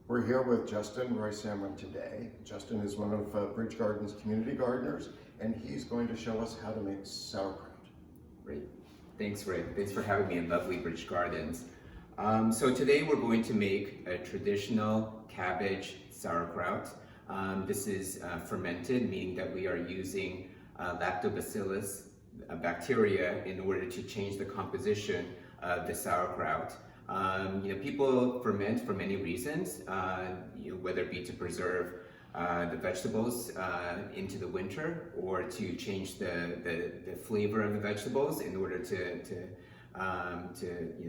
We're here with Justin Roy-Samron today. Justin is one of Bridge Garden's community gardeners, and he's going to show us how to make sauerkraut. Great. Thanks, Rick. Thanks for having me in lovely Bridge Gardens. So today we're going to make a traditional cabbage sauerkraut. This is fermented, meaning that we are using lactobacillus bacteria in order to change the composition of the sauerkraut. People ferment for many reasons, whether it be to preserve the vegetables into the winter, or to change the flavor of the vegetables in order to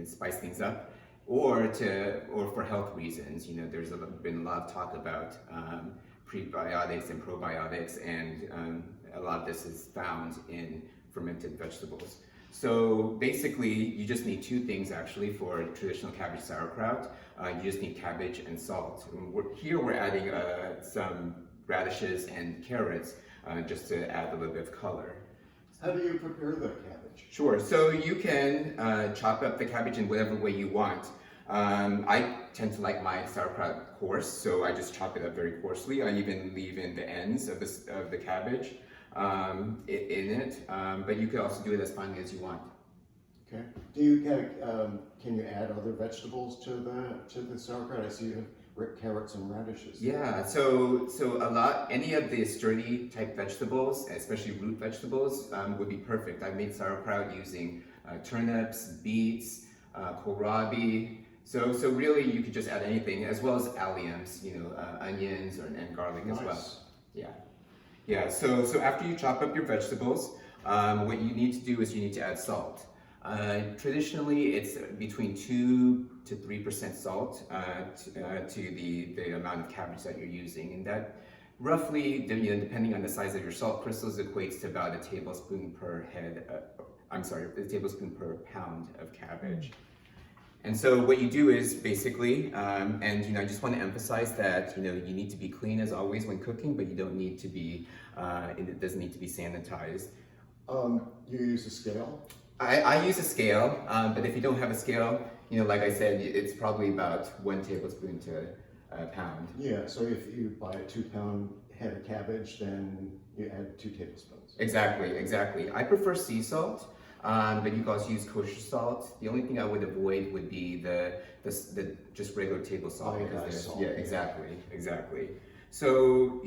spice things up, or for health reasons. There's been a lot of talk about prebiotics and probiotics, and a lot of this is found in fermented vegetables. So basically, you just need two things actually for traditional cabbage sauerkraut. You just need cabbage and salt. Here we're adding some radishes and carrots just to add a little bit of color. How do you prepare the cabbage? Sure, so you can chop up the cabbage in whatever way you want. I tend to like my sauerkraut coarse, so I just chop it up very coarsely. I even leave in the ends of the cabbage in it, but you could also do it as finely as you want. Okay. Do you can you add other vegetables to the sauerkraut? I see you have carrots and radishes. Yeah. So any of the sturdy type vegetables, especially root vegetables, would be perfect. I made sauerkraut using turnips, beets, kohlrabi. So really, you could just add anything, as well as alliums, onions and garlic as well. Yeah. Yeah, so after you chop up your vegetables, what you need to do is you need to add salt. Traditionally, it's between 2 to 3% salt to the amount of cabbage that you're using, and that roughly, depending on the size of your salt crystals, equates to about a tablespoon per pound of cabbage. And so what you do is basically, and I just want to emphasize that you need to be clean as always when cooking, but you don't need to be, it doesn't need to be sanitized. You use a scale? I use a scale, but if you don't have a scale, like I said, it's probably about 1 tablespoon to a pound. Yeah, so if you buy a 2-pound head of cabbage, then you add 2 tablespoons. Exactly. I prefer sea salt. But you can also use kosher salt. The only thing I would avoid would be the just regular table salt. Salt. Yeah, exactly. So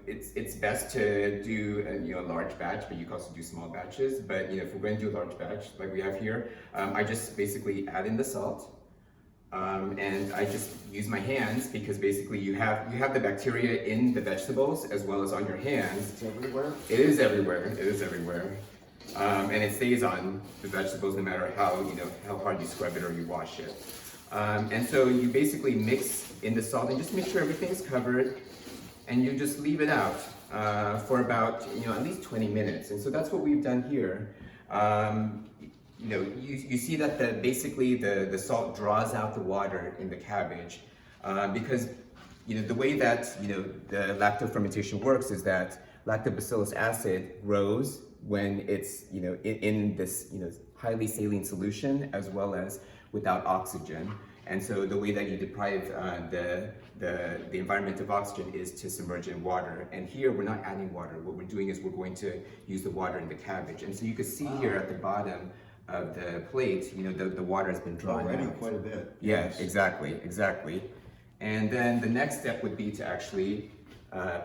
it's best to do a large batch, but you can also do small batches. But if we're going to do a large batch like we have here, I just basically add in the salt, and I just use my hands, because basically you have the bacteria in the vegetables as well as on your hands. It's everywhere? It is everywhere. And it stays on the vegetables no matter how hard you scrub it or you wash it. And so you basically mix in the salt and just make sure everything is covered, and you just leave it out for about at least 20 minutes. And so that's what we've done here. You see that basically the salt draws out the water in the cabbage, because the way that the lactofermentation works is that lactobacillus acid grows when it's in this highly saline solution, as well as without oxygen. And so the way that you deprive the environment of oxygen is to submerge in water. And here we're not adding water. What we're doing is we're going to use the water in the cabbage. And so you can see here at the bottom of the plate, the water has been drawn already out. Quite a bit. Yeah, exactly. And then the next step would be to actually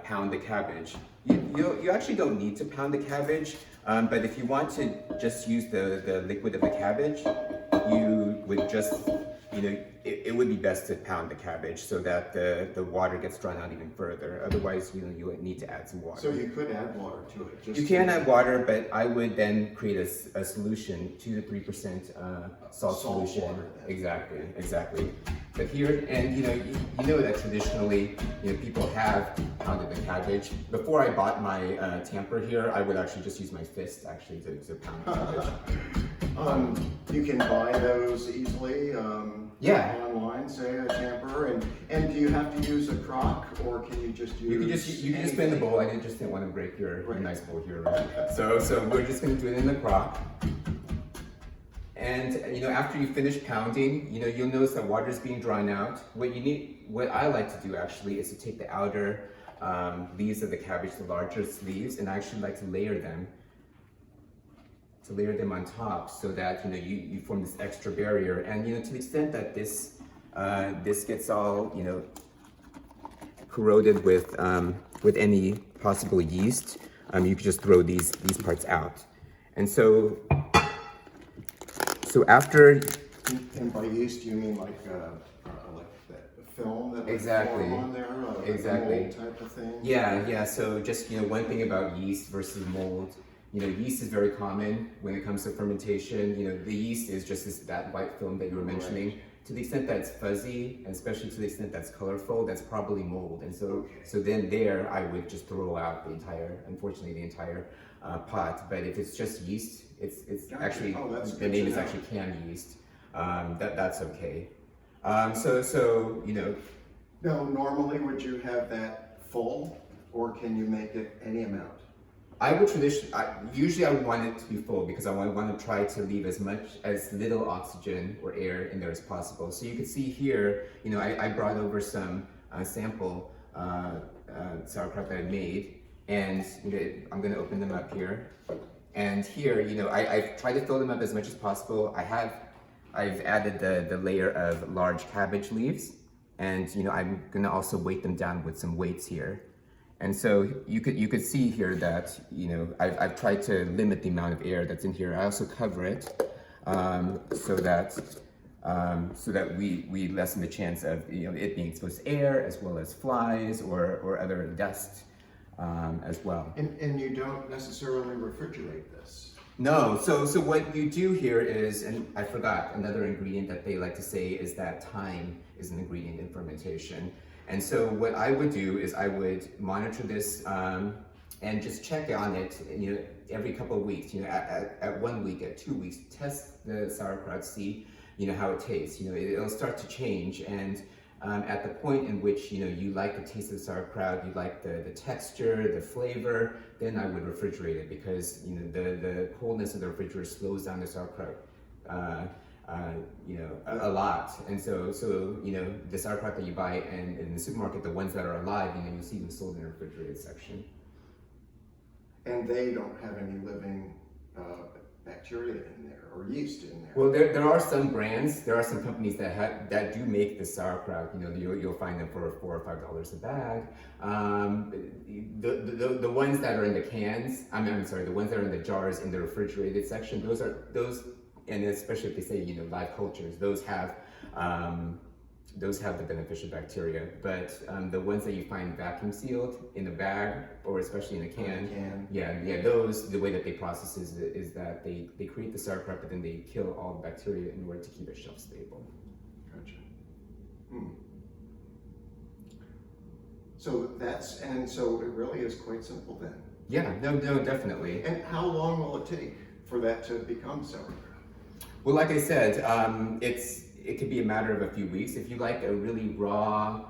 pound the cabbage. You actually don't need to pound the cabbage, but if you want to just use the liquid of the cabbage, you would just, it would be best to pound the cabbage so that the water gets drawn out even further. Otherwise, you would need to add some water. So you could add water to it. You can add water, but I would then create a solution, 2 to 3% salt solution. Water, Exactly. But here, and you know that traditionally, people have pounded the cabbage. Before I bought my tamper here, I would actually just use my fist actually to pound cabbage. You can buy those easily. Yeah. Online, say a tamper, and do you have to use a crock, or can you just use? You can just spin the bowl. I just didn't want to break your nice bowl here, right? So we're just going to do it in the crock. And after you finish pounding, you'll notice that water is being drawn out. What I like to do actually is to take the outer leaves of the cabbage, the larger leaves, and I actually like to layer them on top so that you form this extra barrier. And to the extent that this gets all corroded with any possible yeast, you could just throw these parts out. And so after. And by yeast, you mean like that film that Exactly. form on there, Exactly. mold type of thing? Yeah. So just one thing about yeast versus mold. Yeast is very common when it comes to fermentation. The yeast is just that white film that you were mentioning. Right. To the extent that's fuzzy, and especially to the extent that's colorful, that's probably mold. And so then there, I would just throw out the entire pot. But if it's just yeast, it's Gotcha. actually That's the name good is to know. actually canned yeast. That's okay. Now, normally would you have that full, or can you make it any amount? Usually I would want it to be full because I want to try to leave as little oxygen or air in there as possible. So you can see here, I brought over some sample sauerkraut that I made, and I'm going to open them up here. And here, I've tried to fill them up as much as possible. I've added the layer of large cabbage leaves, and I'm going to also weight them down with some weights here. And so you could see here that I've tried to limit the amount of air that's in here. I also cover it so that we lessen the chance of it being exposed to air as well as flies or other dust as well. And you don't necessarily refrigerate this. No, so what you do here is, and I forgot, another ingredient that they like to say is that thyme is an ingredient in fermentation. And so what I would do is I would monitor this and just check on it, every couple of weeks, at 1 week, at 2 weeks, test the sauerkraut, see, how it tastes. It'll start to change. And at the point in which, you like the taste of the sauerkraut, you like the texture, the flavor, then I would refrigerate it because, the coldness of the refrigerator slows down the sauerkraut. A lot. And so the sauerkraut that you buy in the supermarket, the ones that are alive, you see them sold in the refrigerated section. And they don't have any living bacteria in there or yeast in there. Well, there are some brands, there are some companies that do make the sauerkraut. You'll find them for $4 or $5 a bag. The ones that are in the cans, the ones that are in the jars in the refrigerated section, those. And especially if they say, live cultures, those have the beneficial bacteria. But the ones that you find vacuum sealed in a bag or especially in a can, those, the way that they process is that they create the sauerkraut, but then they kill all the bacteria in order to keep it shelf stable. Gotcha. So so it really is quite simple then. Yeah, no, definitely. And how long will it take for that to become sauerkraut? Well, like I said, it could be a matter of a few weeks. If you like a really raw,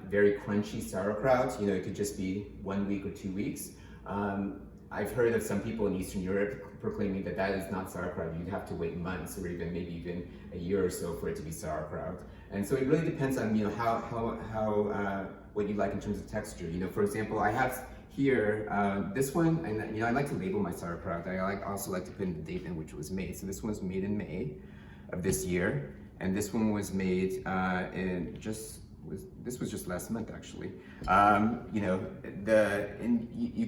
very crunchy sauerkraut, it could just be 1 week or 2 weeks. I've heard of some people in Eastern Europe proclaiming that is not sauerkraut. You'd have to wait months or maybe even a year or so for it to be sauerkraut. And so it really depends on how what you like in terms of texture. For example, I have here, this one, and I like to label my sauerkraut. I also like to put in the date in which it was made. So this one was made in May of this year, and this one was made this was just last month actually. You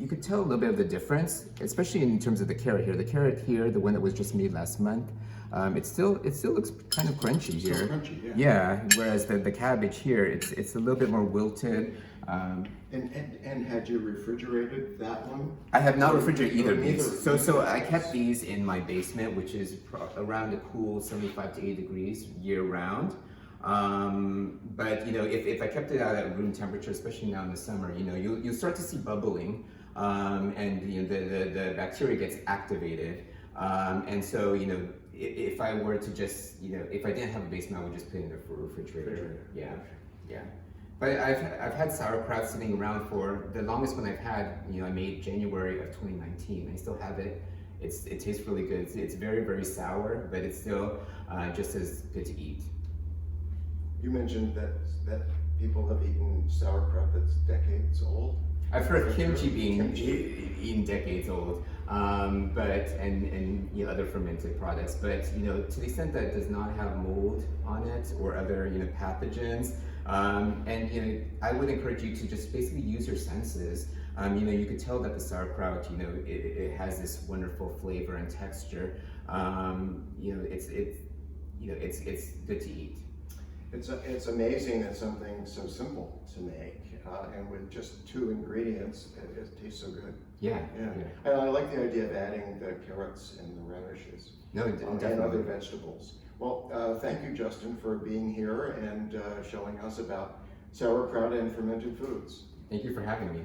could tell a little bit of the difference, especially in terms of the carrot here. The carrot here, the one that was just made last month, it still looks kind of crunchy here. Still crunchy, yeah. Yeah, whereas the cabbage here, it's a little bit more wilted. And had you refrigerated that one? I have not refrigerated either of these. Neither. So I kept these in my basement, which is around a cool 75 to 80 degrees year round. But if I kept it out at room temperature, especially now in the summer, you'll start to see bubbling, and the bacteria gets activated. And so if I were to just if I didn't have a basement, I would just put it in the refrigerator. Yeah. But I've had sauerkraut sitting around for the longest one I've had. I made January of 2019. I still have it it tastes really good. It's very, very sour, but it's still just as good to eat. You mentioned that people have eaten sauerkraut that's decades old. I've heard Is that kimchi true? being Kimchi. eaten decades old, but and you know, other fermented products. But you know, to the extent that it does not have mold on it or other pathogens, and you know, I would encourage you to just basically use your senses. You know, you could tell that the sauerkraut, you know, it has this wonderful flavor and texture. You know, it's good to eat. It's amazing that something so simple to make, and with just 2 ingredients, it tastes so good. Yeah. And I like the idea of adding the carrots and the radishes. No, And definitely. other vegetables. Well, thank you, Justin, for being here and showing us about sauerkraut and fermented foods. Thank you for having me.